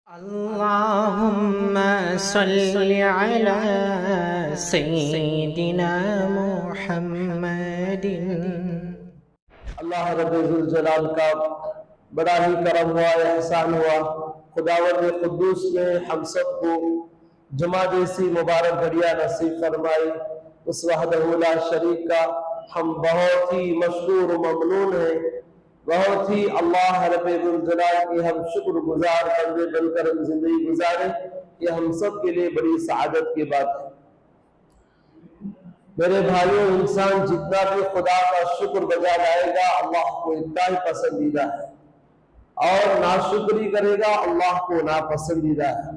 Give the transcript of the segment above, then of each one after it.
अल्लाहुम्मा सल्लि अला सय्यिदिना मुहम्मदिन। अल्लाह रब्बुल जलाल का बड़ा ही करम हुआ, एहसान हुआ। खुदावंद कुद्दूस ने हम सबको जुमा जैसी मुबारक घड़ियां नसीब फरमाई। उस वहदहू ला शरीक का हम बहुत ही मशकूर ममनून हैं। बहुत ही अल्लाह रब्बुल जलाल के हम शुक्रगुजार बंदे बनकर जिंदगी गुजारे, ये हम सब के लिए बड़ी सआदत की बात है। मेरे भाइयों, इंसान जितना भी खुदा का शुक्र बजा लाएगा अल्लाह को इतना ही पसंदीदा है, और नाशुक्री करेगा अल्लाह को नापसंदीदा है।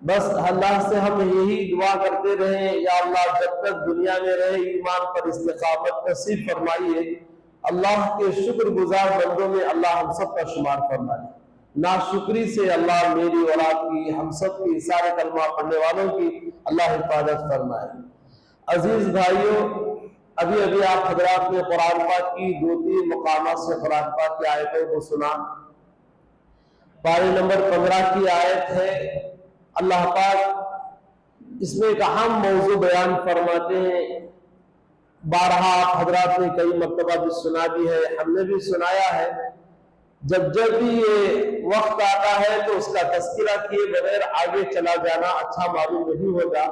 बस अल्लाह से हम यही दुआ करते रहे, या अल्लाह जब तक दुनिया में रहे ईमान पर इस्तिकामत नसीब फरमाइए। अल्लाह के शुक्रगुजार बंदों में अल्लाह हम सब का शुमार फरमाए। नाशुक्री से अल्लाह मेरी औलाद की, हम सब की, सारे कलमा पढ़ने वालों की अल्लाह हिफाजत फरमाए। अजीज भाइयों, अभी अभी आप हजरात ने कुरान पाक की 2-3 मुकामात से कुरान पाक की आयतों को सुना। पारे नंबर 15 की आयत है। अल्लाह पाक इसमें एक अहम मौजू बयान फरमाते हैं। बारहा आप हजरात ने कई मर्तबा भी सुना भी है, हमने भी सुनाया है। जब जब भी ये वक्त आता है तो उसका तस्किरा किए बगैर आगे चला जाना अच्छा मालूम नहीं होगा।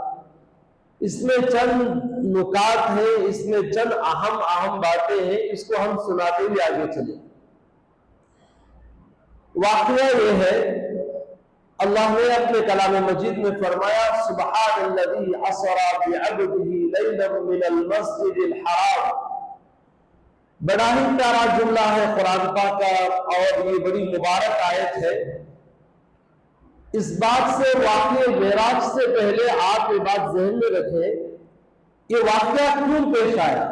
इसमें चंद नुकात हैं, इसमें चंद अहम बातें हैं, इसको हम सुनाते हुए आगे चले। वाकया ये है, अल्लाह ने अपने कलाम मजीद में फरमाया, सुब्हानल्लज़ी असरा बिअब्दिही लैलन मिनल मस्जिदिल हराम। बड़ा ही प्यारा जुमला है कुरान पाक का, और ये बड़ी मुबारक आयत है। इस बात से वाक़या मेराज से पहले आप ये बात ज़हन में रखें, ये वाक़या क्यों पेश आया।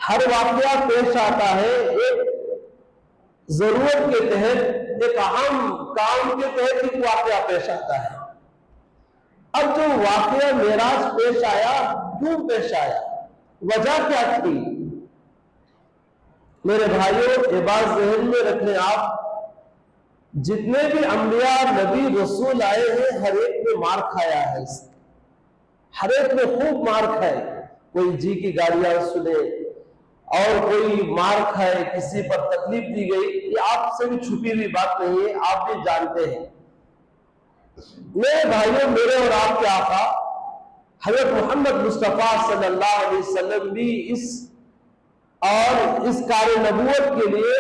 हर वाक़या पेश आता है एक जरूरत के तहत, एक अहम काम के तहत एक वाक़या पेश आता है। अब जो वाक़या मेराज पेश आया, क्यों पेश आया, वजह क्या थी। मेरे भाइयों, ये बात ज़हन में रखें आप, जितने भी अंबिया नबी रसूल आए हैं हर एक ने मार खाया है, हर एक ने खूब मार खाए। कोई जी की गालियां सुने और कोई मार खाए, किसी पर तकलीफ दी गई, ये आपसे भी छुपी हुई बात नहीं है, आप भी जानते हैं। मेरे भाइयों, मेरे और आपके आका हज़रत मोहम्मद मुस्तफ़ा सल्लल्लाहु अलैहि वसल्लम भी इस कार्य नबूवत के लिए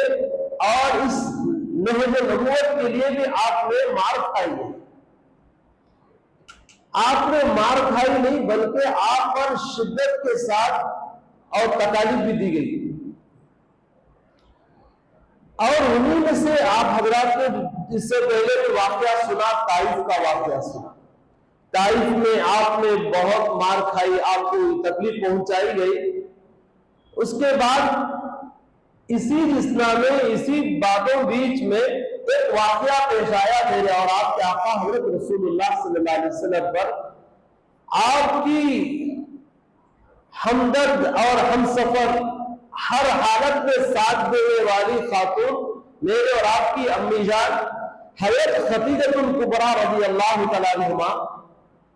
और इस नहज नबूवत के लिए भी आपने मार खाई है। आपने मार खाई नहीं, बल्कि आप पर शिद्दत के साथ और तकालीफ भी दी गई। और उन्हीं में से आप हजरात ने इससे पहले भी वाकया सुना, ताइफ का वाकया सुना। ताइफ में आपने बहुत मार खाई, आपको तकलीफ पहुंचाई गई। उसके बाद इसी रिश्ता में, इसी बातों बीच में एक वाकया पेश आया मेरे और आपके आका हज़रत रसूलुल्लाह सल्लल्लाहु अलैहि वसल्लम पर। आपकी हमदर्द और हमसफर, हर हालत में साथ देने वाली खातून, मेरे और आपकी अम्मी जान हज़रत खदीजतुल कुबरा रज़ी अल्लाह तआला अन्हा,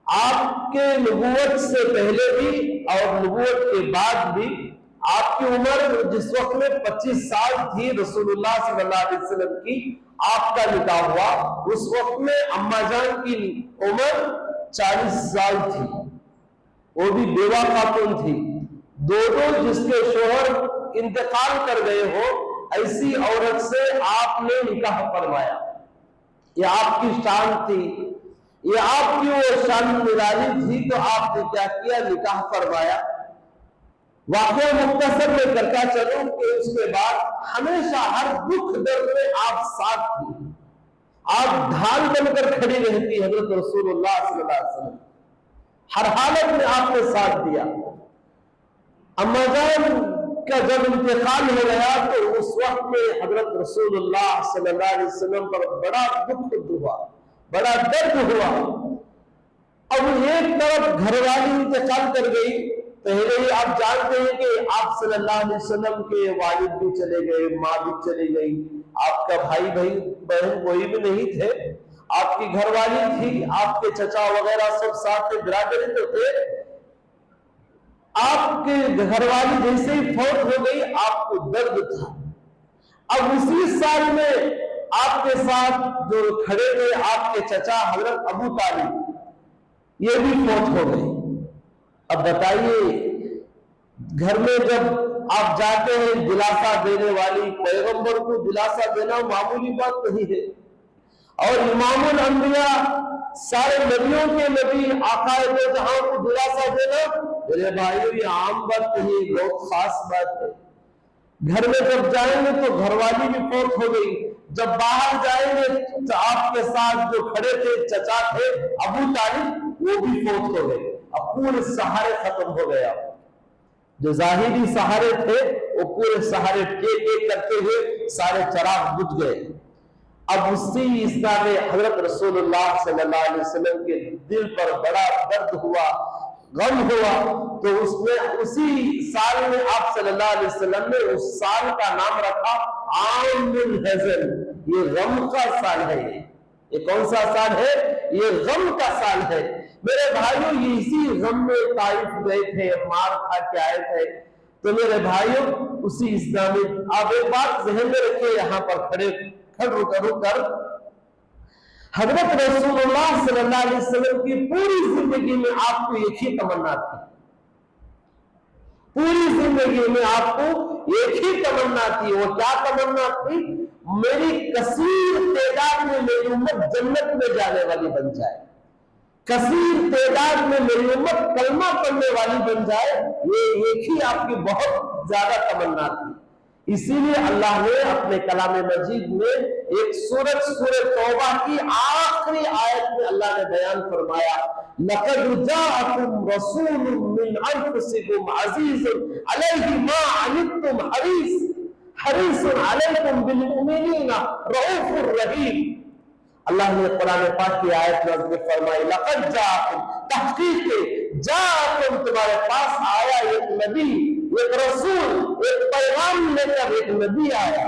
आपके नबूवत से पहले भी और नबूवत के बाद भी आपकी उम्र जिस वक्त में 25 साल थी रसूलुल्लाह सल्लल्लाहु अलैहि वसल्लम की, आपका निकाह हुआ, उस वक्त में अम्मा जान की उम्र 40 साल थी। वो भी बेवा खातून थी। दोनों जिसके शोहर इंतकाल कर गए हो, ऐसी औरत से आपने निकाह फरमाया। ये आपकी शान थी, ये आपकी वो शान निराली थी, तो आपने क्या किया, निकाह फरमाया। वाक़या मुख्तसर में करता चलूं कि उसके बाद हमेशा हर दुख दर्द में आप साथ थी, आप ढाल बनकर खड़ी रहती हज़रत रसूलुल्लाह सल्लल्लाहु अलैहि वसल्लम। हर हालत में आपने साथ दिया। अम्मा जान का जब इंतकाल हो गया तो उस वक्त में हज़रत रसूलुल्लाह सल्लल्लाहु अलैहि वसल्लम पर बड़ा दुख हुआ, बड़ा दर्द हुआ। अब एक तरफ घरवाली इंतकाल कर गई, पहले ही आप जानते हैं कि आप सल्लल्लाहु अलैहि वसल्लम के वालिद भी चले गए, माँ भी चली गई, आपका भाई बहन कोई भी नहीं थे, आपकी घरवाली थी, आपके चचा वगैरह सब साथ में बिरादरी तो थे। आपके घरवाली जैसे ही फौत हो गई, आपको दर्द था। अब उसी साल में आपके साथ जो खड़े थे आपके चचा हजरत अबू तालिब, ये भी फौत हो गए। अब बताइए, घर में जब आप जाते हैं, दिलासा देने वाली पैगंबर को दिलासा देना मामूली बात नहीं है। और इमामुल अंबिया, सारे नबियों के नबी आकाए दो जहां को दिलासा देना, मेरे भाइयों ये आम बात नहीं, बहुत खास बात है। घर में जब जाएंगे तो घरवाली भी फौत हो गई, जब बाहर जाएंगे तो आपके साथ जो खड़े थे चचा थे अबू तालिब, वो भी फौत हो गए। अब पूरे सहारे खत्म हो गए। आप जो जाहिरी सहारे थे वो पूरे सहारे एक एक करते हुए सारे चराग बुझ गए। अब उसी इस्लाम में हजरत रसूलुल्लाह सल्लल्लाहु अलैहि वसल्लम के दिल पर बड़ा दर्द हुआ, गम हुआ। तो उसमें उसी साल में आप सल्लल्लाहु अलैहि वसल्लम ने उस साल का नाम रखा आमुल हज़न। ये गम का साल है। ये कौन सा साल है? ये गम का साल है। मेरे भाइयों, ये इसी गम में ताइफ गए थे, मार खा के आए थे। तो मेरे भाइयों, उसी इस्लामी, आप एक बात ज़हन में रखिए, यहाँ पर खड़े रुकर हजरत रसूलुल्लाह सल्लल्लाहु अलैहि वसल्लम की पूरी जिंदगी में आपको एक ही तमन्ना थी। पूरी जिंदगी में आपको एक ही तमन्ना थी। वो क्या तमन्ना थी? मेरी कसीर तादाद में मेरी उम्मत जन्नत में जाने वाली बन जाए, कसीर तादाद में मेरी उम्मत कलमा पढ़ने वाली बन जाए। ये एक ही आपकी बहुत ज्यादा तमन्ना थी। इसीलिए अल्लाह ने अपने कलाम मजीद में एक सूरत तौबा की आखिरी आयत में अल्लाह ने बयान फरमाया, लक़द जाअकुम रसूलुम मिन अनफुसिकुम अज़ीज़ुन अलैहि मा अनित्तुम हरीसुन अलैकुम बिल मुमिनीना रऊफुर रहीम। अल्लाह ने कुरान पाक की आयत में फरमाई, लक़द जाअकुम, तहकीक जाअकुम, तुम्हारे पास आया एक नबी, एक रसूल, एक पैगाम लेकर एक नबी आया।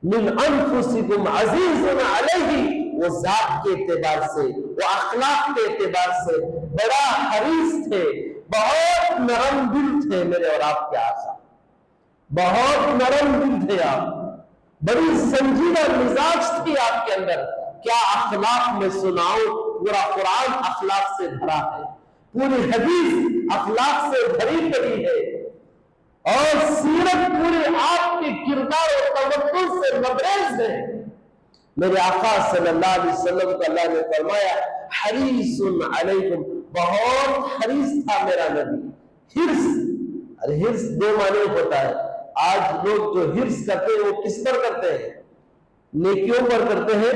मिन अनफुसिकुम अज़ीज़ुन अलैहि, वो जात के एतबार से, वो अखलाक के एतबार से बड़ा हरीस थे, बहुत नरम दिल थे मेरे और आपके आका, बहुत नरम दिल थे आप, बड़ी संजीदा मिजाज थी आपके अंदर। क्या अखलाक में सुनाओ, पूरा कुरान अखलाक से भरा है, पूरी हदीस अखलाक से भरी पड़ी है, और सीरत पूरी आपके किरदार और तवज्जुह से लबरेज है। मेरे आका सल्लल्लाहु अलैहि वसल्लम को अल्लाह ने फरमाया, हरीसुन अलैकुम, बहुत हरीस था मेरा नबी। हिर्स, अरे हिर्स दो माने होता है। आज लोग जो हिर्स करते हैं वो किस पर करते हैं? नेकियों पर करते हैं,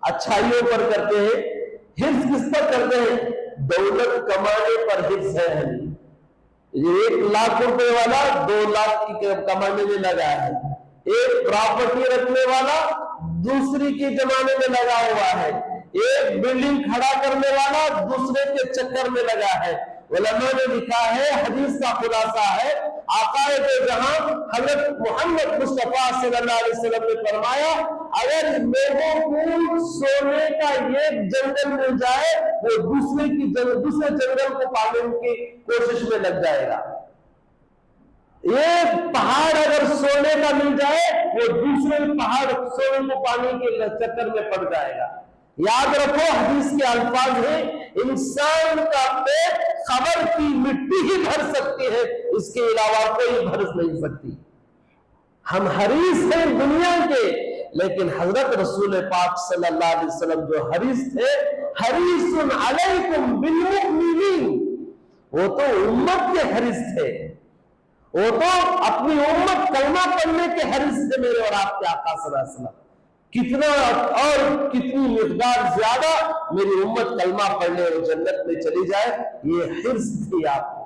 अच्छाइयों पर करते हैं। हिर्स किस पर करते हैं? दौलत कमाने पर हिर्स है। ये 1 लाख रुपए वाला 2 लाख की कमाने में लगा है, एक प्रॉपर्टी रखने वाला दूसरी की जमाने में लगा हुआ है, एक बिल्डिंग खड़ा करने वाला दूसरे के चक्कर में लगा है। उलमा ने लिखा है, हदीस का खुलासा है, आकाए दो जहां हजरत मोहम्मद मुस्तफा सल्लल्लाहु अलैहि वसल्लम ने फरमाया, अगर लोगों को सोने का एक जंगल मिल जाए, वो दूसरे जंगल को पाने की कोशिश में लग जाएगा। एक पहाड़ अगर सोने का मिल जाए, वो दूसरे पहाड़ सोने को पाने के चक्कर में पड़ जाएगा। याद रखो, हदीस के अल्फाज है, इंसान का पेट खबर की मिट्टी ही भर सकती है, इसके अलावा कोई भर नहीं सकती। हम हरीस हैं दुनिया के, लेकिन हजरत रसूल पाक सल्लल्लाहु अलैहि वसल्लम जो हरीस थे, हरीसुन अलैकुम बिल मुमिनीन, वो तो उम्मत के हरीस थे, वो तो अपनी उम्मत कलमा पढ़ने के हरीस थे मेरे और आपके आका सल्लल्लाहु अलैहि वसल्लम। कितना और कितनी मिकदार ज्यादा मेरी उम्मत कलमा पढ़ने और जन्नत में चली जाए, ये हिर्स थी आपको।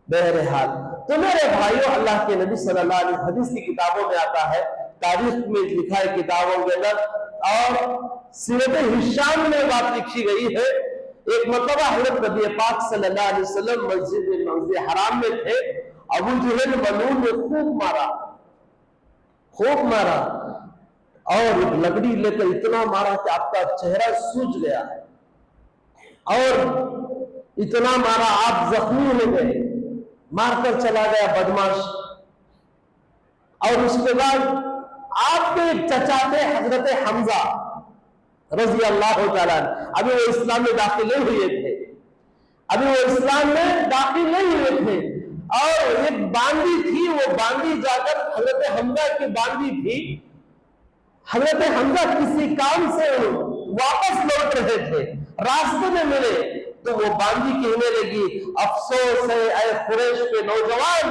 बहरहाल, तो मेरे भाइयों, अल्लाह के नबी सल्लल्लाहु अलैहि वसल्लम, हदीस की किताबों में आता है, तारीख में लिखा है किताबों के अंदर, और सीरत हिशाम में बात लिखी गई है। एक मरतबा हजरत नबी पाक सल्लल्लाहु अलैहि वसल्लम मस्जिद हराम में थे, अबू जहल मलून ने खूब मारा, खूब मारा और एक लकड़ी लेकर इतना मारा कि आपका चेहरा सूज गया और इतना मारा आप जख्मी हो गए, मारकर चला गया बदमाश। और उसके बाद आपके एक चचा थे हजरत हमजा रजी अल्लाह तआला, अभी वो इस्लाम में दाखिल नहीं हुए थे, अभी वो इस्लाम में दाखिल नहीं हुए थे। और एक बांदी थी, वो बांदी जाकर हजरत हमजा की बांदी थी, हजरत हमजा किसी काम से वापस लौट रहे थे, रास्ते में मिले तो वो बांदी कहने लगी, अफसोस है ऐ कुरैश के नौजवान,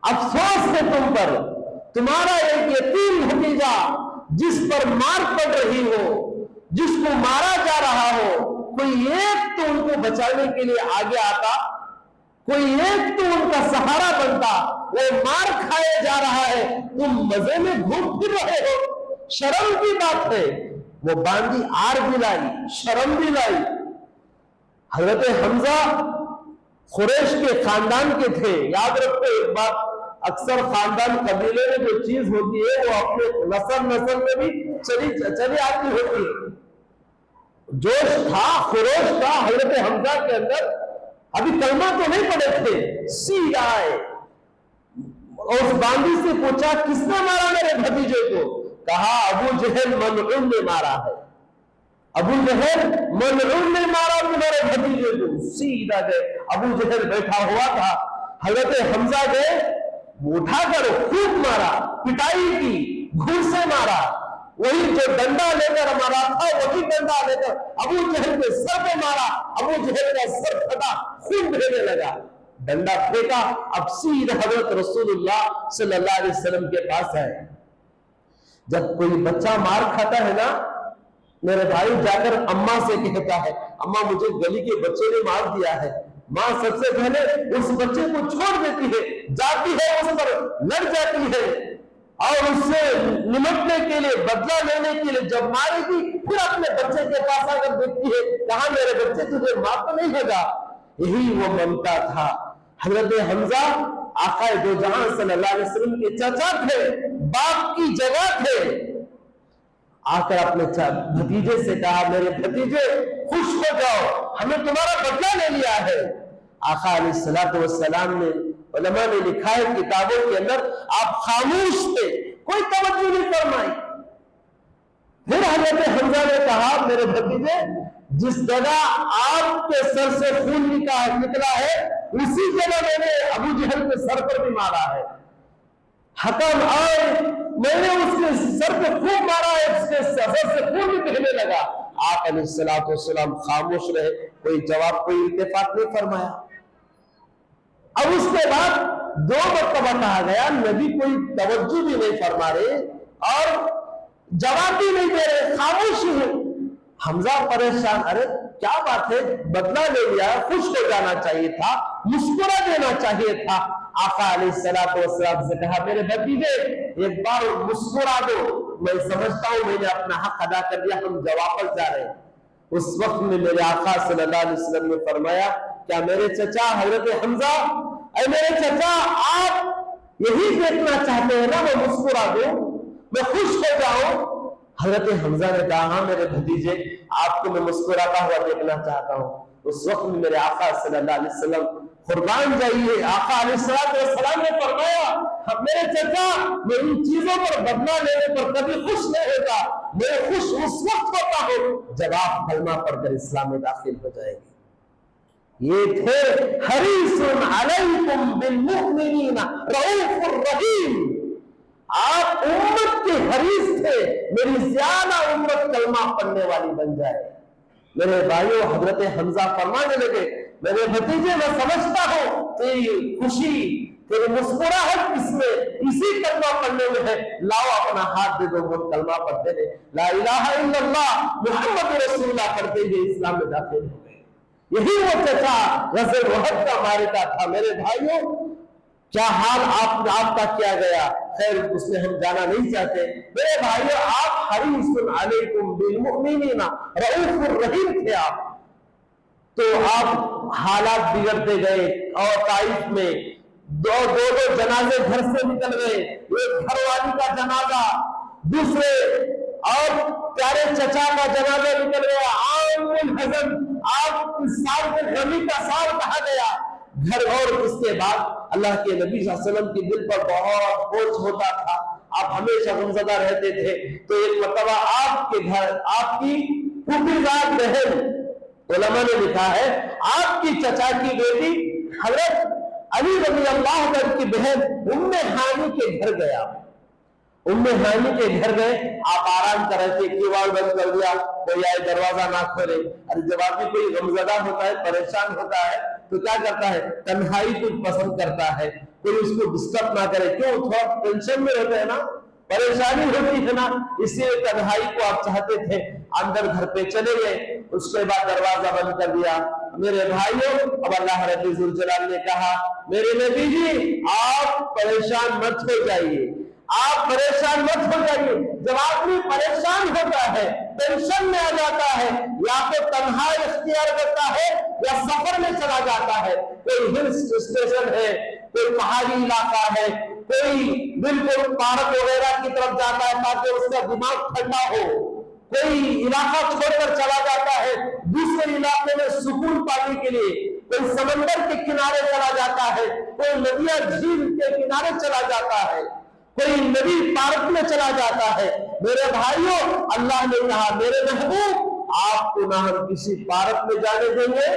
अफसोस है तुम पर, तुम्हारा एक यतीम भतीजा जिस पर मार पड़ रही हो, जिसको मारा जा रहा हो, कोई एक तो उनको बचाने के लिए आगे आता, कोई एक तो उनका सहारा बनता, वो मार खाए जा रहा है, तुम मजे में घूम फिर रहे हो, शर्म की बात है। वो बांदी आर भी लाई, शर्म भी लाई। हजरत हमजा कुरैश के खानदान के थे, याद रखो एक बात, अक्सर खानदान कबीले में जो चीज होती है वो अपने नस्ल में भी चली आती होती है। जोश था, खुरोश था हजरत हमजा के अंदर, अभी कलमा तो नहीं पड़े थे, सीधा आए और उस बांदी से पूछा किसने मारा मेरे भतीजे को? कहा अबू जहल मलऊन ने मारा है, अबू जहल मलऊन ने मारा तुम्हारे भतीजे को। सीधा गए, अबू जहल बैठा हुआ था, हजरत हमजा गए, उठाकर खूब मारा, पिटाई की, घूर से मारा, वही जो डंडा लेकर मारा था वही डंडा लेकर अबू जहल के सर पे मारा, अबू जहल का सर फटा, खून बहने लगा, डंडा फेंका। अब सीधा हजरत रसूलुल्लाह सल्लल्लाहु अलैहि वसल्लम के पास है। जब कोई बच्चा मार खाता है ना, मेरे भाई जाकर अम्मा से कहता है, अम्मा मुझे गली के बच्चे ने मार दिया है, मां सबसे पहले उस बच्चे को छोड़ देती है, जाती है उस पर लड़ जाती है और उससे निपटने के लिए, बदला लेने के लिए जब मारेगी फिर अपने बच्चे के पास आकर देखती है, कहा मेरे बच्चे तुझे माफ तो नहीं होगा। यही वो ममता था। हजरत हमजा आका दो जहां सल्लल्लाहु अलैहि वसल्लम के चाचा थे, बाप की जगह थे। आकर अपने भतीजे से कहा, मेरे भतीजे खुश हो जाओ, हमने तुम्हारा बदला ले लिया है। आका अलैहिस्सलातु वस्सलाम ने, उलमा ने लिखा है किताबों के अंदर, आप खामोश थे, कोई तवज्जो नहीं फरमाई। फिर हजरत हमजा ने कहा, मेरे भतीजे जिस जगह आपके सर से खून निकला है उसी जगह मैंने अबू जहल के सर पर भी मारा है, हकम आए, मैंने उसके सर पे खूब मारा है, उसके सर से खून भी बहने लगा। आप अलैहिस्सलातु वस्सलाम खामोश रहे, कोई जवाब, कोई इत्तेफाक नहीं फरमाया। अब उसके बाद दो मरतबा कहा गया, नबी कोई तवज्जो भी नहीं फरमा रहे और जवाब भी नहीं दे रहे, खामोश है। हमजा परेशान, अरे क्या बात है, बदला ले लिया, खुश हो जाना चाहिए था, मुस्कुरा देना चाहिए था। आका अलैहिस्सलातु वस्सलाम से कहा, मेरे भतीजे एक बार मुस्कुरा दो, मैं समझता हूं मैंने अपना हक अदा कर दिया, हम वापस जा रहे हैं। उस वक्त में मेरे आका सल्लल्लाहु अलैहि वसल्लम ने फरमाया, क्या मेरे चचा हजरत हमजा, अरे मेरे चचा आप यही देखना चाहते हैं ना, मैं मुस्कुरा दूं, मैं खुश हो जाऊं? हजरत हमजा ने कहा, हाँ मेरे भतीजे आपको मैं मुस्कुराता हुआ देखना चाहता हूं। उस वक्त में मेरे आका सल्लल्लाहु अलैहि वसल्लम, कुर्बान जाइए, आका अलैहिस्सलाम ने फरमाया, मेरे चचा मैं इन चीजों पर बदला लेने पर कभी खुश नहीं होता, मैं खुश उस वक्त होता हूं जब आप कलमा पढ़कर इस्लाम में दाखिल हो जाएंगे। ये थे हरीसुन अलैकुम बिल मुमिनीना रऊफुर रहीम, आप उम्मत के हरीस थे, मेरी ज्यादा उम्मत कलमा पढ़ने वाली बन जाए। मेरे भाइयों, हजरत हमजा फरमाने लगे, मेरे भतीजे मैं समझता हूं तेरी खुशी, तेरी मुस्कुराहट इसमें, इसी कलमा पढ़ने में है, लाओ अपना हाथ दे दो, वो कलमा पढ़ते रहे, ला इलाहा इल्लल्लाह मुहम्मद रसूलुल्लाह करते हुए इस्लाम में दाखिल हो गए। यही वो चचा गज़वे उहद का मारिका था। मेरे भाइयों, क्या हाल आपका किया गया, खैर उसमें हम जाना नहीं चाहते। मेरे भाइयों, आप हरीसुन अलैकुम बिल मुमिनीना रऊफुर रहीम थे आप, तो आप हालात बिगड़ते गए और ताइफ में दो जनाजे घर से निकल गए, एक घरवाली का जनाजा, दूसरे और प्यारे चचा का जनाजा निकल गया। आमुल हज़न, आप इस साल को गमी का साल कहा गया घर। और उसके बाद अल्लाह के नबी सल्लल्लाहु अलैहि वसल्लम के दिल पर बहुत बोझ होता था, आप हमेशा गमज़दा रहते थे। तो एक मर्तबा आपके घर आपकी फूफीजाद बहन, उलमा ने लिखा है आपकी चचा की बेटी हजरत अली रज़ी अल्लाह अन्हु की बहन उम्मे हानी के घर गया। उम्मे हानी के घर गए, आप आराम कर रहे थे, किवाड़ बंद कर दिया, कोई आए दरवाजा ना खोले। अरे जब आदमी कोई गमज़दा होता है, परेशान होता है, तो क्या करता है, तन्हाई को पसंद करता है, कोई उसको डिस्टर्ब ना करे। क्यों, थोड़ा टेंशन में रहते हैं ना, परेशानी होती है ना, इसलिए तन्हाई को आप चाहते थे। अंदर घर पे चले गए, उसके बाद दरवाजा बंद कर दिया। मेरे भाइयों, अब अल्लाह रब्बुल जलाल ने कहा, मेरे नबी जी आप परेशान मत हो जाइए, आप परेशान मत हो जाइए। जब आदमी परेशान होता है, टेंशन में आ जाता है, या तो तन्हा इख्तियार करता है या सफर में चला जाता है। कोई हिल स्टेशन है, कोई पहाड़ी इलाका है, कोई बिल्कुल पार्क वगैरह की तरफ जाता है ताकि उसका दिमाग ठंडा हो। कोई इलाका छोड़कर चला जाता है दूसरे इलाके में सुकून पाने के लिए, कोई समंदर के किनारे चला जाता है, कोई नदियां झील के किनारे चला जाता है, कोई नदी पार्क में चला जाता है। मेरे भाइयों, अल्लाह ने कहा मेरे महबूब आपको ना हम किसी पार्क में जाने देंगे,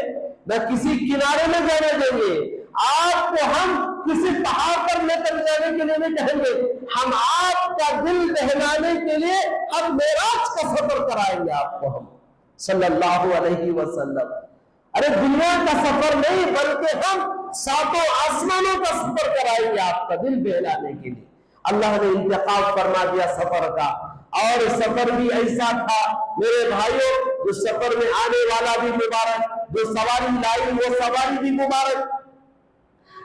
न किसी किनारे में जाने देंगे, आपको हम किसी पहाड़ पर लेकर जाने के लिए नहीं कहेंगे, हम आपका दिल बहलाने के लिए हम मेराज का सफर कराएंगे आपको हम सल्लल्लाहु अलैहि वसल्लम। अरे दुनिया का सफर नहीं, बल्कि हम सातों आसमानों का सफर कराएंगे आपका दिल बहलाने के लिए। अल्लाह ने इंतखाब फरमा दिया सफर का, और सफर भी ऐसा था मेरे भाइयों, जो सफर में आने वाला भी मुबारक, जो सवारी लाई वो सवारी भी मुबारक।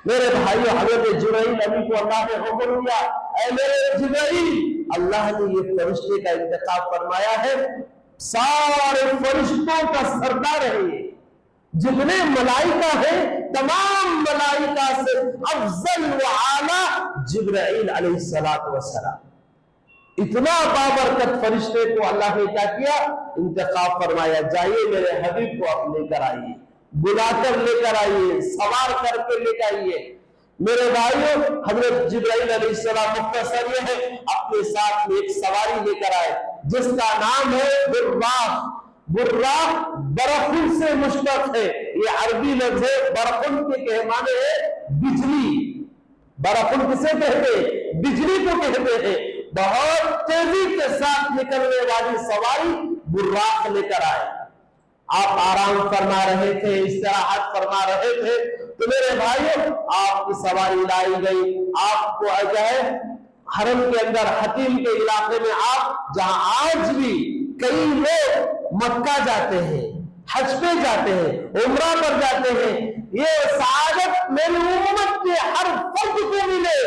मेरे भाइयों, हजरत जिब्राइल अली को अल्लाह ने हुक्म दिया, ऐ मेरे जिब्राइल, अल्लाह ने ये फरिश्ते का इंतखाब फरमाया है, सारे फरिश्तों का सरदार है ये, जितने मलाइका है तमाम मलाइका से अफजल व आला जिब्राइल अलैहिस्सलातु वस्सलाम। इतना बाबरकत फरिश्ते को अल्लाह ने क्या किया, इंतखाब फरमाया, जाइए मेरे हबीब को आप लेकर आइए, बुलाकर लेकर आइए, सवार करके लेकर आइए। मेरे भाइयों, हजरत जिब्राइल अलैहिस्सलाम मुख्तसर ये है अपने साथ में एक सवारी लेकर आए जिसका नाम है बुर्राक। बुर्राक बरखुन से मुश्तक है, ये अरबी लफ्ज़ है, बरखुन के माने है बिजली। बरखुन किसे कहते हैं, बिजली को कहते हैं। बहुत तेजी के साथ निकलने वाली सवारी बुर्राक लेकर आए। आप आराम फरमा रहे थे, इस्तिराहत फरमा रहे थे, तो मेरे भाइयों आपकी सवारी लाई गई। आपको आ जाए हरम के अंदर हतीम के इलाके में, आप जहां आज भी कई लोग मक्का जाते हैं, हज पे जाते हैं, उम्रा पर जाते हैं, ये सआदत मेरी उम्मत के हर फर्द को मिले,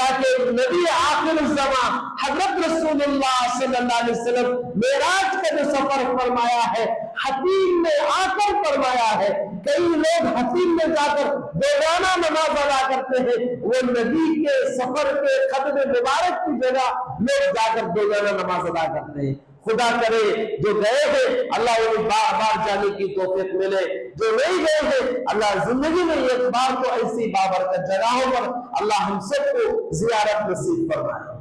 ताकि नबी आखिर ज़मा हज़रत रसूलुल्लाह सल्लल्लाहु अलैहि वसल्लम मेराज का जो सफर फरमाया है, हतीम में आकर फरमाया है। कई लोग हतीम में जाकर रोजाना नमाज अदा करते हैं, वो नबी के सफर के खत्म मुबारक की जगह लोग जाकर रोजाना नमाज अदा करते हैं। खुदा करे जो गए हैं अल्लाह उन्हें बार बार जाने की तौफीक मिले, जो नहीं गए हैं अल्लाह जिंदगी में एक बार तो ऐसी बाबरकत जगहों पर अल्लाह हम सबको जियारत नसीब फरमाए।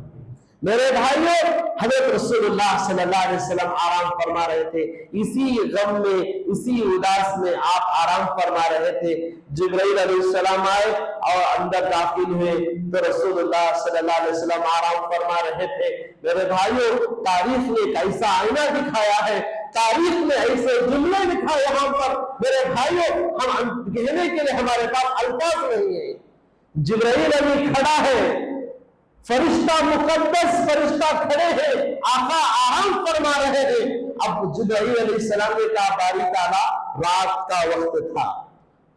मेरे भाइयों, हज़रत रसूलुल्लाह सल्लल्लाहु अलैहि वसल्लम आराम फरमा रहे थे, इसी गम में, इसी उदास में आप आराम फरमा रहे थे। जिब्राइल अलैहिस्सलाम आए और अंदर दाखिल हुए तो रसूलुल्लाह सल्लल्लाहु अलैहि वसल्लम आराम फरमा रहे थे। मेरे भाइयों, तारीख ने एक ऐसा आईना दिखाया है, तारीख ने ऐसे जुमले दिखाए यहाँ पर, मेरे भाइयों हम कहने के लिए हमारे पास अल्फाज नहीं है। जिब्राइल अभी खड़ा है, फरिश्ता मुकद्दस फरिश्ता खड़े हैं, आका आराम फरमा रहे हैं। अब जिब्राइल अलैहिस्सलाम ने कहा, बारी ताला रात का वक्त था,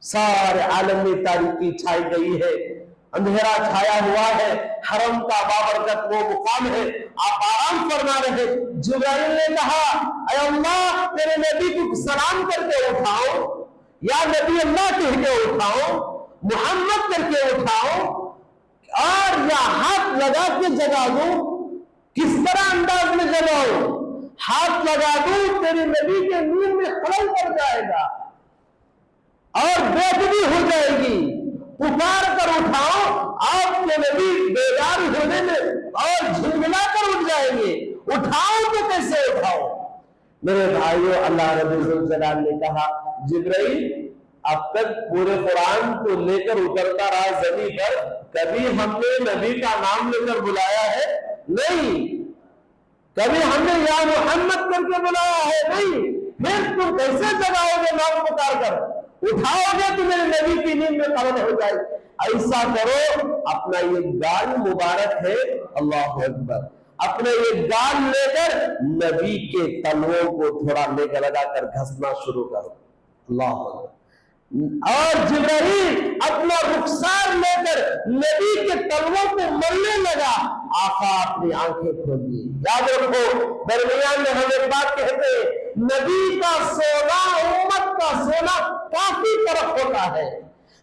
सारे आलम में तारीकी छाई गई है, अंधेरा छाया हुआ है, हरम का बाबरकत वो मुकाम है, आप आराम फरमा रहे। जिब्राइल ने कहा, ऐ अल्लाह तेरे नबी को सलाम करके उठाओ, या नबी अल्लाह कह के उठाओ। मोहम्मद करके उठाओ और या हाथ लगा के जगा दो। किस तरह अंदाज में जगाओ? हाथ लगा दो, तेरे नबी के नींद में खलल पड़ जाएगा और बेदबी हो जाएगी। पुकार कर उठाओ, आपके नबी बेदार होने में और झिलमिला कर उठ जाएंगे। उठाओ तो कैसे उठाओ? मेरे भाइयों, अल्लाह रब्बुल जलाल ने कहा, जिब्राइल अब तक पूरे कुरान को लेकर उतरता रहा जमीन पर, कभी हमने नबी का नाम लेकर बुलाया है? नहीं। कभी हमने या मोहम्मद करके बुलाया है? नहीं। फिर तुम कैसे जगाओगे नाम पुकार कर? उठाओगे तो मेरे नबी की नींद में खलल हो जाएगी। ऐसा करो, अपना ये गाल मुबारक है, अल्लाह अकबर, अपने ये गाल लेकर नबी के तलवों को थोड़ा लेकर लगाकर घसना शुरू करो। अल्लाह अकबर। और जिब्राइल अपना रुखसार लेकर नबी के तलवों को मलने लगा। आका अपनी आंखें खोलिए। याद रखो, दरमियान में हम एक बात कहते हैं, नबी का सोना उम्मत का सोना काफी फर्क होता है।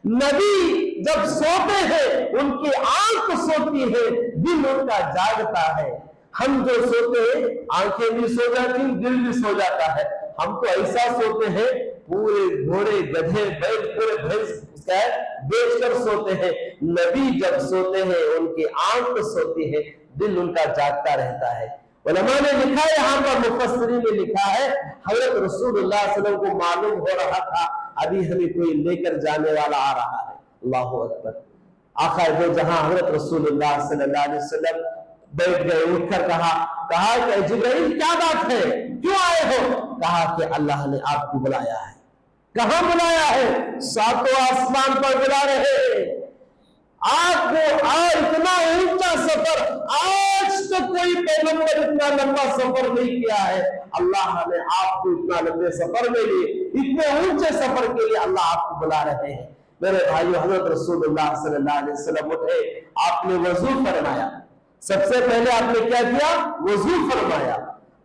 नबी जब सोते हैं उनकी आंख सोती है, दिल उनका जागता है। हम जो सोते हैं आंखें भी सो जाती, दिल भी सो जाता है। हम तो ऐसा सोते हैं, पूरे घोड़े गधे बैल पूरे भैंस बेच कर सोते हैं। नबी जब सोते हैं उनकी आंख सोती है, दिल उनका जागता रहता है। उलमा ने लिखा है, यहाँ पर मुफस्सिरीन ने लिखा है, हज़रत रसूलुल्लाह सल्लल्लाहु अलैहि वसल्लम को मालूम हो रहा था अभी हमें कोई लेकर जाने वाला आ रहा है। अल्लाह अकबर। आखिर वो जहां हज़रत रसूलुल्लाह सल्लल्लाहु अलैहि वसल्लम बैठ गए, उठकर कहा कि जिब्राइल क्या बात है, क्यों आए हो? कहा कि अल्लाह ने आपको बुलाया है। कहां बुलाया है? सातों आसमान पर बुला रहे हैं आपको। और इतना ऊंचा सफर आज तक कोई पैगंबर इतना लंबा सफर नहीं किया है। अल्लाह ने आपको इतना लंबे सफर में लिए, इतने ऊंचे सफर के लिए अल्लाह आपको बुला रहे हैं। मेरे भाइयों, हज़रत रसूलुल्लाह सल्लल्लाहु अलैहि वसल्लम उठे, आपने वजू फरमाया। सबसे पहले आपने क्या किया? वजू फरमाया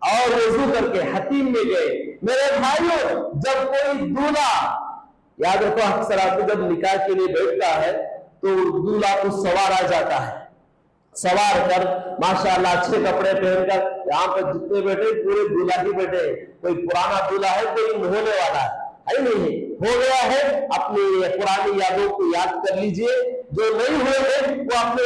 और वजू करके हतीम में गए। मेरे भाइयों, जब कोई दूल्हा, याद रखो, अक्सर आपको जब निकाह के लिए बैठता है तो दूल्हा को सवार आ जाता है, सवार कर माशाअल्लाह अच्छे कपड़े पहनकर, यहाँ पर जितने बैठे पूरे दूल्हा ही बैठे। कोई पुराना दूल्हा है, कोई होने वाला है नहीं, हो गया है। अपनी पुरानी यादों को याद कर लीजिए, जो नहीं हुए हैं वो अपने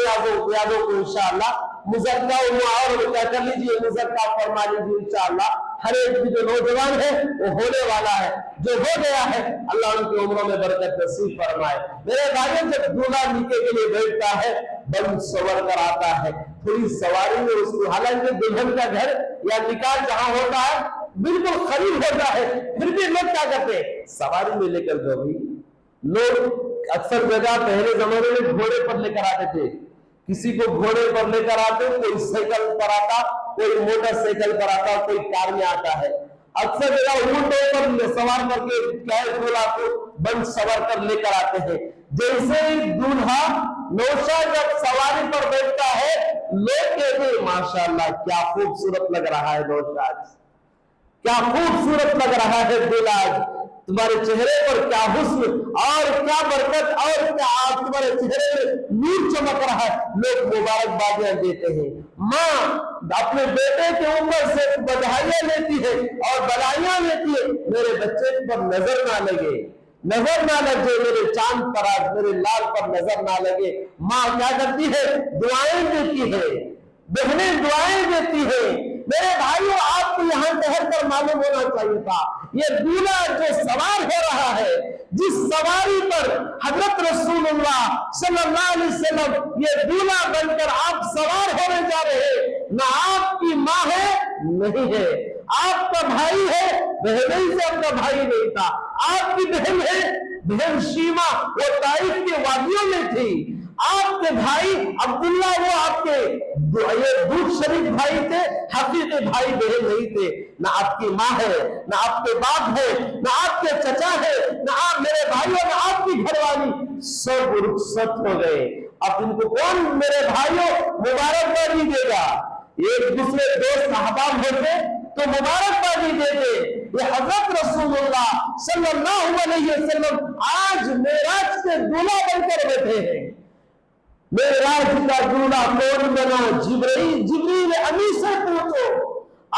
यादों को इंशाअल्लाह मुज़क्का और क्या कर लीजिए, मुज़क्का फरमा लीजिए इंशाअल्लाह। हर एक भी जो नौजवान है वो होने वाला है, जो हो गया है अल्लाह उनकी उम्रों में बरकत नसीब फरमाए। मेरे भाइयों, जब दूल्हा निकाह के लिए बैठता है, बन सवर कर आता है, थोड़ी सवारी में उसको, हालांकि दुल्हन का घर या निकाह जहां होता है बिल्कुल करीब होता है, फिर भी लोग क्या करते हैं? सवारी में लेकर जो भी लोग अक्सर जगह पहले जमाने में घोड़े पर लेकर आते थे। किसी को घोड़े पर लेकर आते, कोई साइकिल पर आता, कोई मोटरसाइकिल पर आता, कोई कार में आता है। अक्सर जगह ऊंटों पर सवार करके क्या दूल्हा को बन सवार कर लेकर आते हैं। जैसे ही दूल्हा नौशा जब सवारी पर बैठता है, लोग कहते हैं माशाअल्लाह क्या खूबसूरत लग रहा है नौशा, क्या खूबसूरत लग रहा है दूल्हा, तुम्हारे चेहरे पर क्या हुस्न और क्या बरकत और क्या तुम्हारे चेहरे में नूर चमक रहा है। लोग मुबारकबादियां देते हैं। माँ अपने बेटे के ऊपर से बधाइयां लेती है और बधाइयां लेती है, मेरे बच्चे पर नजर ना लगे, नजर ना लगे, मेरे चांद पर आज मेरे लाल पर नजर ना लगे। माँ क्या करती है? दुआएं देती है, बहनें दुआएं देती है। मेरे भाइयों, आपको यहां ठहर कर मालूम होना चाहिए था, ये दूल्हा जो सवार हो रहा है, जिस सवारी पर हजरत रसूलुल्लाह सल्लल्लाहु अलैहि वसल्लम ये दूल्हा बनकर आप सवार होने जा रहे हैं, ना आपकी माँ है नहीं है, आपका भाई है, बहन से आपका भाई नहीं था, आपकी बहन है, बहन शीमा वो ताइफ के वादियों में थी, आपके भाई अब्दुल्ला वो आपके दूध शरीफ भाई थे, हकीकी भाई बहन नहीं थे। ना आपकी माँ है, ना आपके बाप है, ना आपके चचा है, ना आप मेरे भाइयों, ना आपकी घरवाली, सब रुखसत हो गए। अब इनको कौन मेरे भाइयों मुबारकबादी देगा? एक दूसरे दोस्त अहबाब होते तो मुबारकबादी देते। ये हजरत रसूलुल्लाह सल्लल्लाहु अलैहि वसल्लम आज मेराज के दूल्हा बनकर बैठे हैं। मेराज का दूल्हा कौन बना? जिब्रील अमी से पूछो।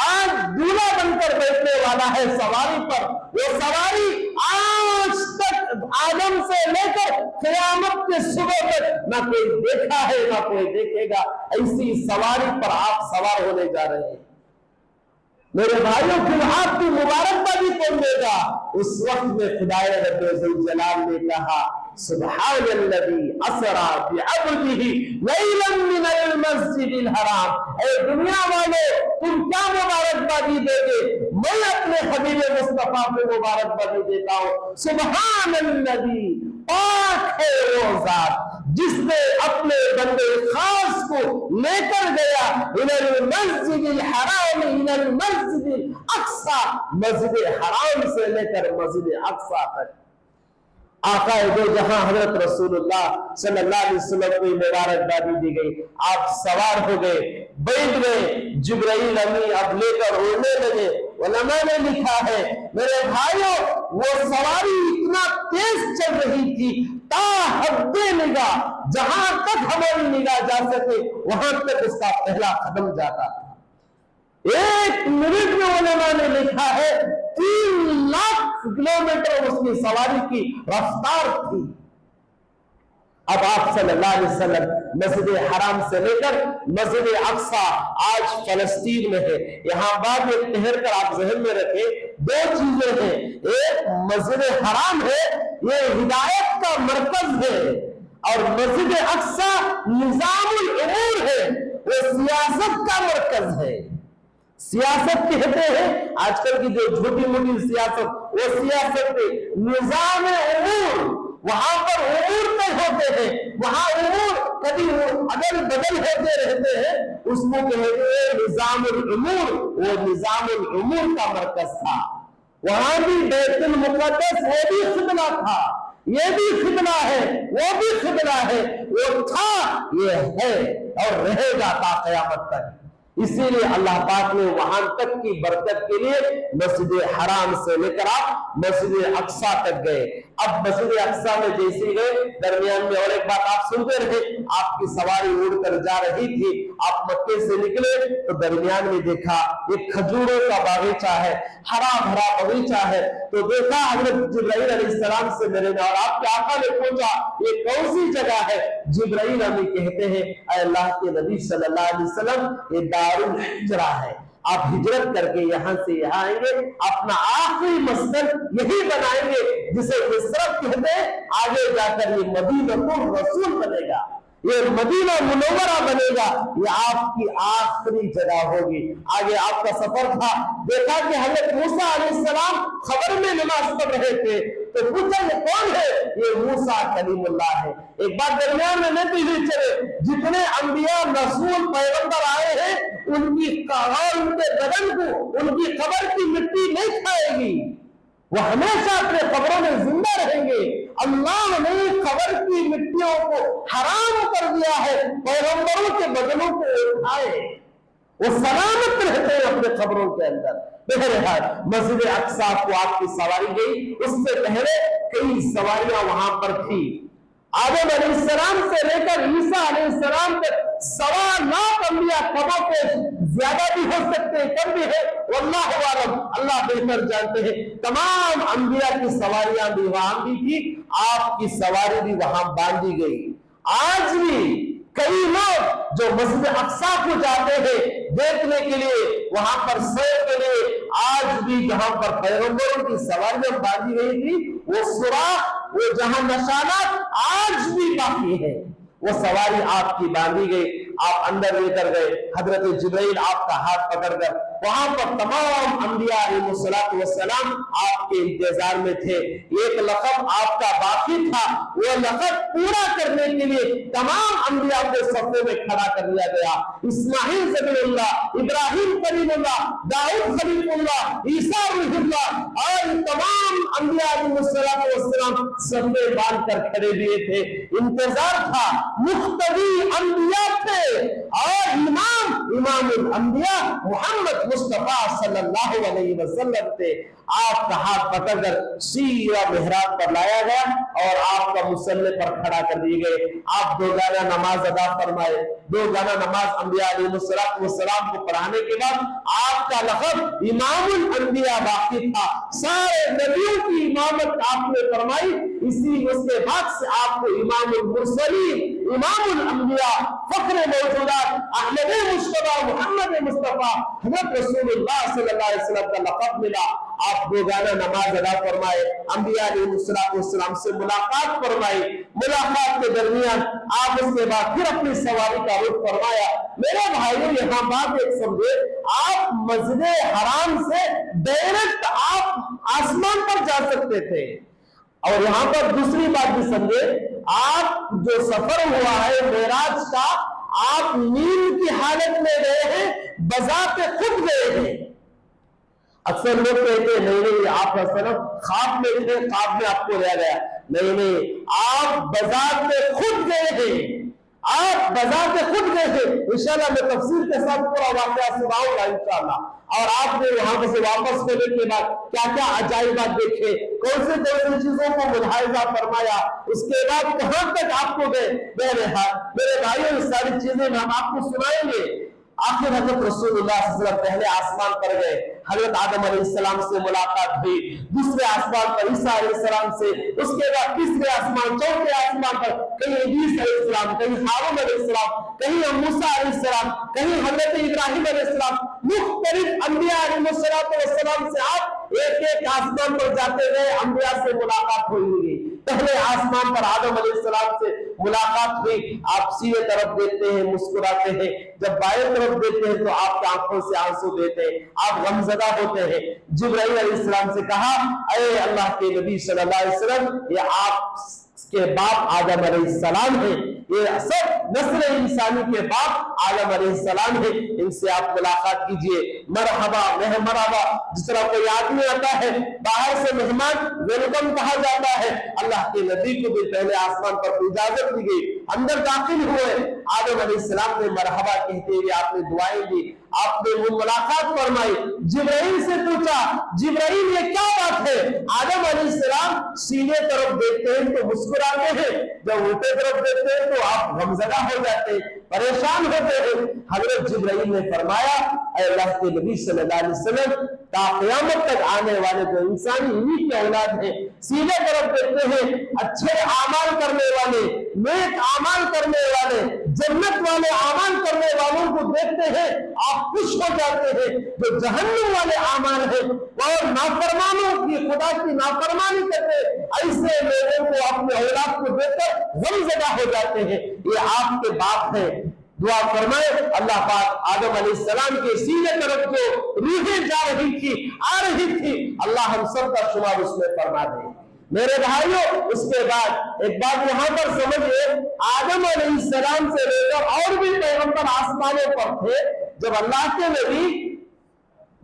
आज दूल्हा बनकर बैठने वाला है सवारी पर। वो सवारी आज तक आदम से लेकर क़यामत के सुबह तक ना कोई देखा है ना कोई देखेगा। ऐसी सवारी पर आप सवार होने जा रहे हैं। मेरे भाइयों, फिर आपकी मुबारकबादी कौन देगा? उस वक्त में खुदाए रब्बुल जलाल ने कहा, सुब्हानल्लज़ी असरा बिअब्दिही लैलन मिनल मस्जिदिल हराम। ऐ दुनिया वालों, तुम क्या मुबारकबादी दोगे? मैं अपने हबीब मुस्तफा को मुबारकबादी देता हूं। सुब्हानल्लज़ी, पाक है वो जात जिसने अपने बंदे खास को लेकर गया इनल मस्जिदिल हराम इनल मस्जिदिल अक्सा, मस्जिद हराम से लेकर मस्जिद अक्सा तक। आका दो जहां हजरत रसूलुल्लाह सल्लल्लाहु अलैहि वसल्लम को मुबारकबादी दी गई। आप सवार हो गए, बैठ गए। जिब्राइल अमी अब लेकर उड़ने लगे। उलमा ने लिखा है मेरे भाइयों, वो सवारी इतना तेज चल रही थी ता हद्दे निगाह, जहां तक हमारी निगाह जा सके वहां तक उसका पहला कदम जाता था। 1 मिनट में उलमा ने लिखा है 3 लाख किलोमीटर उसकी सवारी की रफ्तार थी। अब आप सल्लल्लाहु अलैहि वसल्लम मस्जिद हराम से लेकर मस्जिद अक्सा आज फलस्तीन में है। यहां बात एक ठहर कर आप जहन में रखें, 2 चीजें हैं। एक मस्जिद हराम है, ये हिदायत का मरकज है, और मस्जिद अक्सा निजामुल उमूर है, वो सियासत का मरकज है। सियासत कहते हैं आजकल की जो छोटी मोटी सियासत, वो सियासत निजाम उमूर, वहां पर उमूर तय होते हैं। वहां उमूर कभी अदल बदल होते रहते हैं, उसको कहते हैं निजामुल उमूर। वो निजामुल उमूर का मरकज था। वहां भी बैतुल मुक़द्दस, वो भी क़िबला था, ये भी क़िबला है, वो भी क़िबला है। वो था, ये है और रहेगा ता क़यामत तक। इसीलिए अल्लाह पाक ने वहां तक की बरकत के लिए मस्जिद हराम से लेकर आप मस्जिद अक्सा तक गए। अब मस्जिद अक्सा में जैसे गए, दरमियान में और एक बात आप सुनते रहे, आपकी सवारी उड़कर जा रही थी। आप मक्के से निकले तो दरमियान में देखा एक खजूरों का बागीचा है, हरा भरा बगीचा है। तो देखा हजरत जिब्राइल अलैहिस्सलाम से मिले और आपके आका ने पूछा ये कौन सी जगह है? जिब्राइल अमी कहते हैं अल्लाह के नबी सल्लल्लाहु अलैहि वसल्लम, ये दारुल हिजरा है। आप हिजरत करके यहां से यहां आएंगे, अपना आखिरी मस्कन यही बनाएंगे जिसे हिजरत कहते हैं। आगे जाकर ये मदीनतुर रसूल बनेगा, ये मदीना मुनव्वरा बनेगा, ये आपकी आखिरी जगह होगी। आगे आपका सफर था, देखा कि हजरत मूसा अलैहिस्सलाम खबर में नमाज पढ़ रहे थे, तो पूछा ये कौन है? ये मूसा कलीमुल्लाह है। एक बार दरमियान में नहीं हुई चले, जितने अंबिया रसूल पैगंबर आए हैं उनकी उनके बदन को उनकी कब्र की मिट्टी नहीं खाएगी, वो हमेशा अपने कब्रों में जिंदा रहेंगे। अल्लाह ने कब्र की मिट्टियों को हराम कर दिया है, पैगंबरों के बदनों को उठाए, वो सलामत रहते हैं अपने कब्रों के अंदर। बहरहाल मस्जिद अक्सा को आपकी सवारी गई, उससे पहले कई सवारियां वहां पर थी। आदम अलैहिस्सलाम से लेकर ईसा अलैहिस्सलाम तक 1.25 लाख अंबिया, कबो के ज्यादा भी हो सकते हैं, कम भी है, वल्लाहु आलम, अल्लाह बेहतर जानते हैं। तमाम अंबिया की सवारियां भी वहां भी थी, आपकी सवारी भी वहां बांधी गई। आज भी कई लोग जो मस्जिद अक्सा को जाते हैं देखने के लिए, वहां पर सैर के लिए, आज भी जहां पर पैगंबरों की सवारियां बांधी गई थी, वो सुराख, वो जहां निशानात आज भी बाकी है, वो सवारी आपकी बांधी गई। आप अंदर लेकर गए, हजरत जिब्राइल आपका हाथ पकड़कर, वहां पर तमाम अंबिया अलैहिस्सलाम आपके इंतजार में थे। एक लक़ब आपका बाकी था, वो लक़ब पूरा करने के लिए तमाम अंबिया को सफ़े में खड़ा कर दिया गया। इस्माइल ज़बीहुल्लाह, इब्राहिम कलीमुल्लाह, दाऊद खलीलुल्लाह, ईसा रूहुल्लाह और तमाम अंबिया अलैहिस्सलाम सफ़े बांध कर खड़े हुए थे। इंतजार था, मुख्तदी अंबिया थे और इमामुल अंबिया मोहम्मद मुस्तफा सल्लल्लाहु अलैहि वसल्लम थे। आपका हाथ पकड़कर सीधा मेहराब पर लाया गया और आपका मुसल्ले पर खड़ा कर दिए गए। आप 2 गाना नमाज अदा फरमाए। 2 गाना नमाज अंबिया अलैहिस्सलाम को पढ़ाने के बाद आपका लक़ब इमामुल अंबिया बाकी था। सारे नबियों की इमामत आपने फरमाई। इसी उसके बाद से आपको इमामुल मुरसलीन, इमामुल अंबिया, फख्र मौजूदात, अहमद मुस्तफा, मोहम्मद मुस्तफा, हज़रत रसूलुल्लाह सल्लल्लाहु अलैहि वसल्लम का लक़ब मिला। आप 2 गाना नमाज अदा फरमाए, अंबिया अलैहिस्सलाम से मुलाकात फरमाई। मुलाकात के दरमियान आप उसके बाद फिर अपनी सवारी का रुख फरमाया। मेरे भाइयों, यहाँ बात एक समझे, आप मस्जिद हराम से डायरेक्ट आप आसमान पर जा सकते थे। और यहाँ पर दूसरी बात भी समझे, आप जो सफर हुआ है मेराज का, आप नींद की हालत में गए हैं, बजाते खुद गए हैं। अक्सर लोग कहते हैं नहीं नहीं आप ख्वाब में थे, ख्वाब में आपको लिया गया। नहीं नहीं, आप बाजार में खुद गए थे, आप बाजार में खुद गए थे। इंशाल्लाह मैं तफसीर के साथ पूरा वाकया सुनाऊंगा इंशाल्लाह। और आपने वहां से वापस होने के बाद क्या क्या अजाइबात देखे, कौन से चीजों को मुलाहिजा फरमाया, उसके बाद कहां तक आपको गए। मेरे भाइयों, इस सारी चीजें हम आपको सुनाएंगे। आखिर हजरत रसूलुल्लाह सल्लल्लाहु अलैहि वसल्लम पहले आसमान पर गए, हजरत आदम अलैहिस्सलाम से मुलाकात हुई। दूसरे आसमान पर ईसा अलैहिस्सलाम से, उसके बाद तीसरे आसमान, चौथे आसमान पर कहीं इदरीस अलैहिस्सलाम, कहीं हारून अलैहिस्सलाम, कहीं मूसा अलैहिस्सलाम, कहीं हजरत इब्राहीम अलैहिस्सलाम, मुख्तलिफ अंबिया अलैहिस्सलाम से आप एक एक आसमान पर जाते गए, अंबिया से मुलाकात हुई। पहले आसमान पर आदम अलैहिस्सलाम से मुलाकात हुई। आप सीधे तरफ देखते हैं, मुस्कुराते हैं। जब बाएं तरफ देखते हैं तो आपकी आंखों से आंसू देते हैं, आप गमज़दा होते हैं। जिब्राइल अलैहिस्सलाम से कहा, अरे अल्लाह के नबी सल्लल्लाहु अलैहि वसल्लम, ये आपके बाप आदम अलैहिस्सलाम है, ये सब नस्ल इंसानी के बाप आदम अलैहिस्सलाम है, इनसे आप मुलाकात कीजिए। मरहबा मरहबा, जिस तरह कोई आदमी आता है बाहर से मेहमान वेलकम कहा जाता है, अल्लाह के नबी को भी पहले आसमान पर इजाजत दी गई, अंदर दाखिल हुए। आदम अलैहिस्सलाम ने मरहबा कहते हुए आपने दुआएं दी, आपने वो मुलाकात फरमाई। जिब्राइल से पूछा, जिब्राइल ये क्या बात है? आदम अलैहिस्सलाम सीधे तरफ देखते हैं तो मुस्कुराते हैं, जब उल्टे तरफ देखते हैं तो आप गमज़दा हो जाते हैं, परेशान होते हैं। हजरत जिब्राइल ने फरमाया, अल्लाह के नबी सल्लल्लाहु अलैहि वसल्लम, क़यामत तक आने वाले जो इंसान इन्हीं की औलाद है, सीधे तरफ देखते हैं, अच्छे आमाल करने वाले, नेक आमाल करने वाले, जन्नत वाले आमाल करने वालों को देखते हैं, आप खुश हो जाते हैं। जो जहन्नम वाले आमाल है और नाफरमानों की, खुदा की नाफरमानी करते, ऐसे लोगों को, अपने औलाद को देखकर गमज़दा हो जाते हैं। ये आपके बाप है। दुआ फरमाए, अल्लाह पाक आदम अलैहिस्सलाम के सीने तरफ जो रूहें जा रही थी, आ रही थी, अल्लाह हम सब का शुमार उसमें फरमा दे। मेरे भाइयों, उसके बाद एक बात यहाँ पर समझिए, आदम अलैहिस्सलाम से लेकर और भी पैगंबर आसमानों पर थे। जब अल्लाह के नबी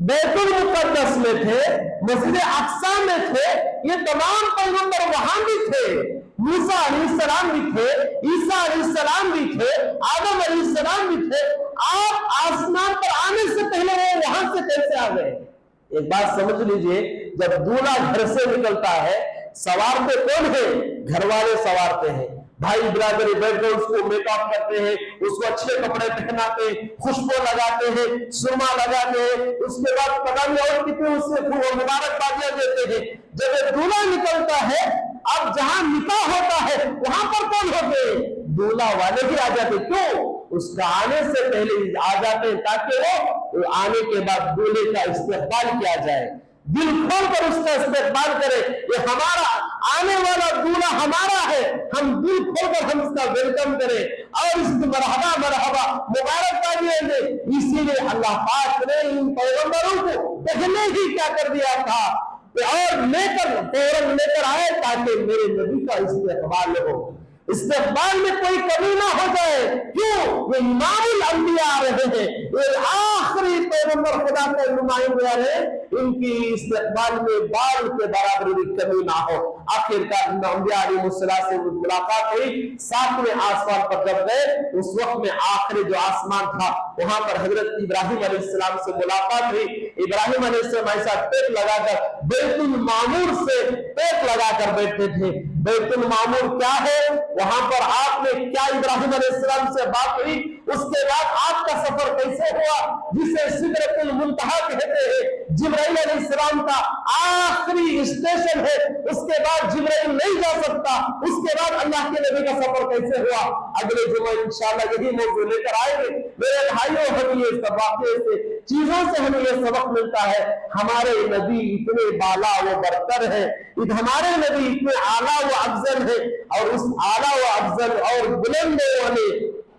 बैतुल मुक़द्दस में थे, मस्जिद अक़सा में थे, ये तमाम पैगंबर वहां भी थे। मूसा अलैहिस्सलाम भी थे, ईसा अलैहिस्सलाम भी थे, आदम अलैहिस्सलाम भी थे। आप आसमान पर आने से पहले वो वहां से कैसे आ गए? एक बात समझ लीजिए, जब दूल्हा घर से निकलता है, सवारते कौन है? घर वाले सवारते हैं, भाई बिरादरी बैठकर उसको मेकअप करते हैं, उसको अच्छे कपड़े पहनाते हैं, खुशबू लगाते हैं, सुरमा लगाते हैं, उसके बाद पता नहीं और कितने उससे मुबारकबादियां देते हैं। जब दूल्हा निकलता है, अब जहां निकाह होता है वहां पर कौन होते हैं? दूल्हा वाले ही आ जाते। क्यों? उसका आने से पहले आ जाते हैं, ताकि वो आने के बाद दूल्हे का इस्तेकबाल किया जाए, दिल खोल कर उसका इस्तेकबाल करे। ये हमारा आने वाला दूल्हा हमारा है, हम दिल खोल कर हम इसका वेलकम करें और इसकी मरहबा मरहबा मुबारकबादियां दें। इसीलिए अल्लाह पाक ने इन पैगंबरों को पहले ही क्या कर दिया था और फौरन लेकर आए, ताकि मेरे नबी का इस्तेकबाल हो, इस्तेकबाल में कोई कमी ना हो जाए। क्यों? ये इमामुल अंबिया आ रहे हैं, ये आखिरी पैगंबर खुदा के नुमाइंदे आ रहे हैं, इनकी इस्तेकबाल में बाल के बराबर भी कमी ना हो। आखिरकार अंबिया अलैहिस्सलाम से मुलाकात हुई, 7वें आसमान पर जब गए, उस वक्त में आखिरी जो आसमान था वहां पर हजरत इब्राहिम अलैहिस्सलाम से मुलाकात हुई। इब्राहिम अलैहिस्सलाम ऐसा टेक लगाकर बैतुल मामूर से टेक लगाकर बैठे थे। बैतुल मामूर क्या है, वहां पर आपने क्या इब्राहिम अलैहिस्सलाम से बात हुई, उसके बाद आपका सफर कैसे हुआ, जिसे सिदरतुल मुंतहा कहते हैं, जिब्राइल अलैहिस्सलाम का आखिरी स्टेशन है, उसके बाद जिब्राइल नहीं जा सकता, उसके बाद अल्लाह के नबी का सफर कैसे हुआ, अगले जुम्मे इंशाअल्लाह यही मौजूद लेकर आएंगे। मेरे भाइयों, हम ये सब वाक़े से चीजों से हमें ये सबक मिलता है, हमारे नबी इतने बाला व बरतर है, हमारे नबी इतने आला व अफजल है, और उस आला व अफजल और बुलंद वाले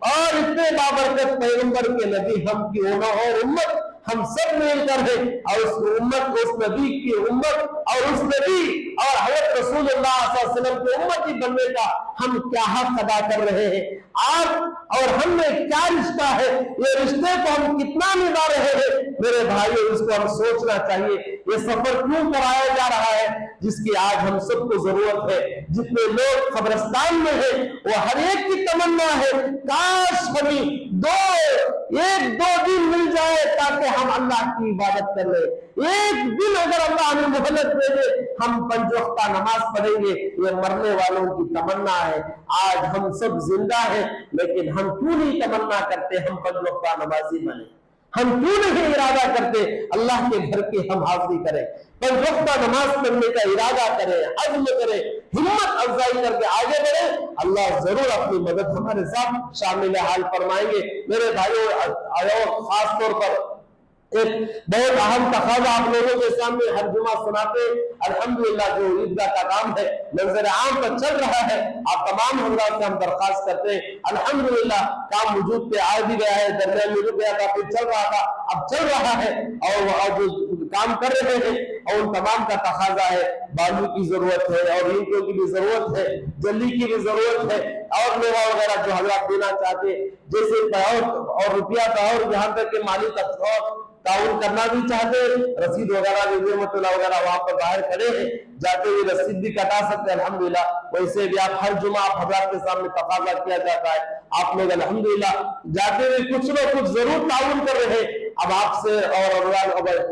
और इतने बाबरकत पैगंबर के नबी हम क्यों न और उम्मत हम सब मिलकर है, और उस उम्मत को, उस नबी की उम्मत और उस नबी और हज़रत रसूलुल्लाह सल्लल्लाहु अलैहि वसल्लम की उम्मती बनने का हम क्या हक अदा कर रहे हैं। आप और हम में क्या रिश्ता है, ये रिश्ते को हम कितना निभा रहे हैं। मेरे भाइयों, इसको हम सोचना चाहिए। ये सफर क्यों कराया जा रहा है, जिसकी आज हम सबको जरूरत है। जितने लोग कब्रिस्तान में है, वो हर एक की तमन्ना है, काश हमें एक दो दिन मिल जाए ताकि हम अल्लाह की इबादत कर ले। एक दिन अगर अल्लाह हमें मोहलत दे दे, हम पंज वक्ता नमाज पढ़ेंगे। ये मरने वालों की तमन्ना है। आज हम सब जिंदा हैं, लेकिन हम क्यों नहीं तमन्ना करते हम पंज वक्ता नमाजी बने? हम क्यों नहीं इरादा करते अल्लाह के घर की हम हाजिरी करें, पंज वक्ता नमाज पढ़ने का इरादा करें, अज़्म करें, हिम्मत अफजाई करके आगे बढ़े। अल्लाह जरूर अपनी मदद हमारे साथ शामिल हाल फरमाएंगे। मेरे भाइयों, खास तौर पर एक बहुत अहम तकाजा आप लोगों के सामने हर जुमा सुनाते, अल्हम्दुलिल्लाह जो ईदगाह का काम है मंजर आम पर चल रहा है, आप तमाम हजरात से हम दरखास्त करते हैं, अल्हम्दुलिल्लाह काम वजूद पे आ भी गया है, दरमियान में रुक गया था, फिर चल रहा था, अब चल रहा है, और जो काम कर रहे हैं और उन तमाम का तकाजा है। बालू की जरूरत है और ईंटों की भी जरूरत है, जल्दी की भी जरूरत है, और मेवा वगैरह जो हजरात देना चाहते, जैसे और रुपया का और यहाँ तक के माली तक ताउन करना भी चाहते, रसीद वगैरह वगैरह वहां पर बाहर खड़े हैं, जाते हुए रसीद भी कटा सकते हैं अल्हम्दुलिल्लाह। वैसे भी आप हर जुमा आप हजरात के सामने तकाजा किया जाता है, आप लोग अल्हम्दुलिल्लाह जाते हुए कुछ न कुछ जरूर ताउन कर रहे हैं। अब आपसे और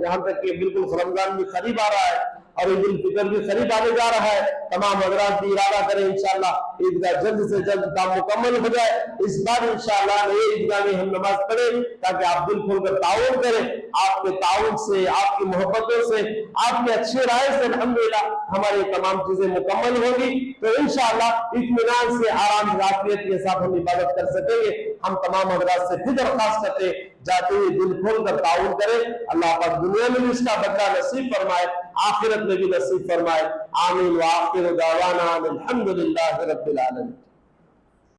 यहाँ तक कि बिल्कुल रमजान भी करीब आ रहा है और ईद उल फितर भी करीब आने जा रहा है, तमाम हजरात भी इरादा करें इंशाअल्लाह ईदगाह जल्द से जल्द काम मुकम्मल हो जाए। इस बार इंशाअल्लाह नए ईदगाह में हम नमाज पढ़ें, ताकि आप दिल खोलकर ताउन करें। आपके ताउन से, आपकी मोहब्बतों से, आपके अच्छे राय से अल्हम्दुलिल्लाह हमारी तमाम चीजें मुकम्मल होगी। तो इंशाअल्लाह इत्मीनान से, आराम आफियत के साथ हम इबादत कर सकेंगे। हम तमाम हजरात से फिर दरख्वास्त करते, जाते हुए दिल खोलकर ताउन करें। अल्लाह पाक दुनिया में भी इसका बदला नसीब फरमाए, आखिरत में भी नसीब फरमाए। आमीन व आखिर दावाना अल्हम्दुलिल्लाहि रब्बिल आलमीन।